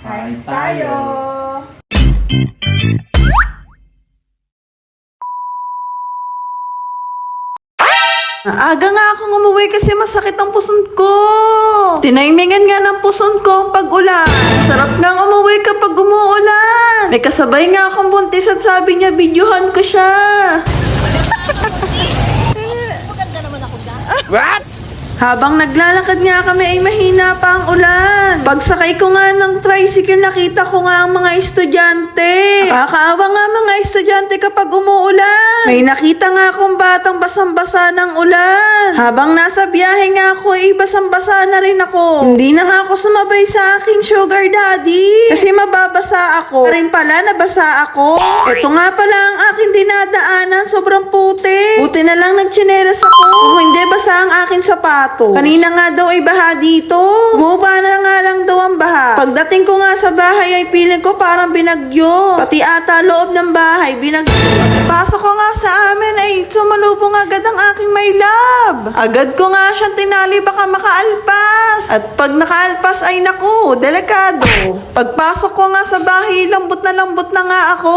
Kain tayo! Aga nga akong umuwi kasi masakit ang puson ko. Tinaimingan nga ng puson ko ang pag-ulan. Sarap nga umuwi kapag umuulan. May kasabay nga akong buntis at sabi niya, videohan ko siya. Maganda naman ako dyan. What? Habang naglalakad nga kami ay mahina pa ang ulan. Pagsakay ko nga ng tricycle, nakita ko nga ang mga estudyante. Nakakaawa nga mga estudyante kapag umuulan. May nakita nga akong batang basang-basa ng ulan. Habang nasa biyahe nga ako, ay basang-basa na rin ako. Hindi na nga ako sumabay sa aking sugar daddy. Kasi mababasa ako. Rin pala, nabasa ako. Ito nga pala ang aking dinadaanan, sobrang puti. Buti na lang nagtsinelas ako. Kung hindi basa ang aking sapatos. Kanina nga daw ay baha dito. Bumaba na nga lang daw ang baha. Pagdating ko nga sa bahay ay piling ko parang binagyo. Pati ata loob ng bahay, binagyo. Pasok ko nga sa amin ay sumalubong agad ang aking my love. Agad ko nga siyang tinali baka makaalpas. At pag nakaalpas ay naku, delikado. Pagpasok ko nga sa bahay, lambot na nga ako.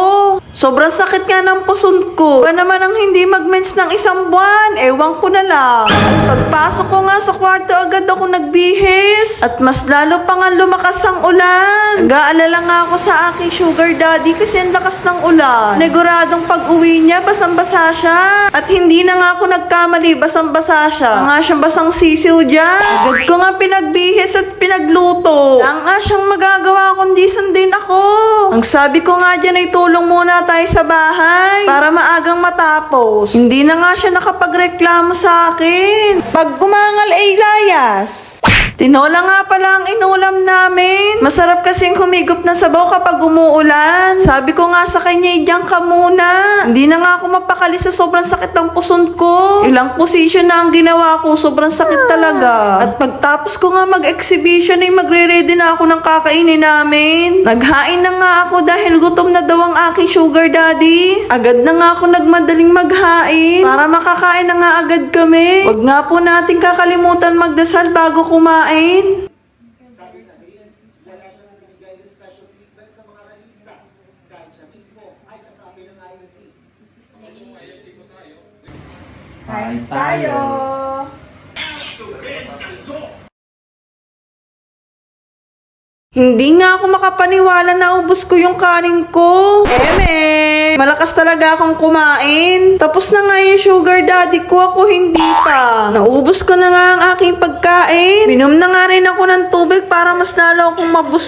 Sobrang sakit nga ng puson ko. Ba naman ang hindi mag-mens ng isang buwan, ewan ko na lang. At pagpasok ko nga sa kwarto, agad ako nagbihis. At mas lalo pa nga lumakas ang ulan. Nag-aalala nga ako sa aking sugar daddy kasi ang lakas ng ulan. Niguradong pag-uwi niya, basang-basa siya. At hindi na nga ako nagkamali, basang-basa siya. Nga siyang basang sisiw dyan. Agad ko nga pinagbihis at pinagluto. Wala nga siyang magagawa kundi sundin ako. Ang sabi ko nga dyan ay tulong muna tayo sa bahay para maagang matapos. Hindi na nga siya nakapagreklamo sa akin. Pag gumangal ay layas. Tinola nga pala ang inulam namin. Masarap kasing humigop ng sabaw kapag umuulan. Sabi ko nga sa kanya, diyan ka muna. Hindi na nga ako mapakali sa sobrang sakit ng puson ko. Ilang position na ang ginawa ko, sobrang sakit talaga. At pagtapos ko nga mag-exhibition ay magre-ready na ako ng kakainin namin. Naghain na nga ako dahil gutom na daw ang aking sugar daddy. Agad na nga ako nagmadaling maghain para makakain na nga agad kami. Wag nga po natin kakalimutan magdasal bago kumain. Sabi na rin, wala siyang binigay ng special treatment sa mga ralista dahil siya mismo ay kasabi ng INC. Kain tayo! Hindi nga ako makapaniwala na ubos ko yung kanin ko. Malakas talaga akong kumain. Tapos na nga yung sugar daddy ko, ako hindi pa. Naubos ko na nga ang aking pagkain. Minom na nga rin ako ng tubig para mas lalo akong mabus.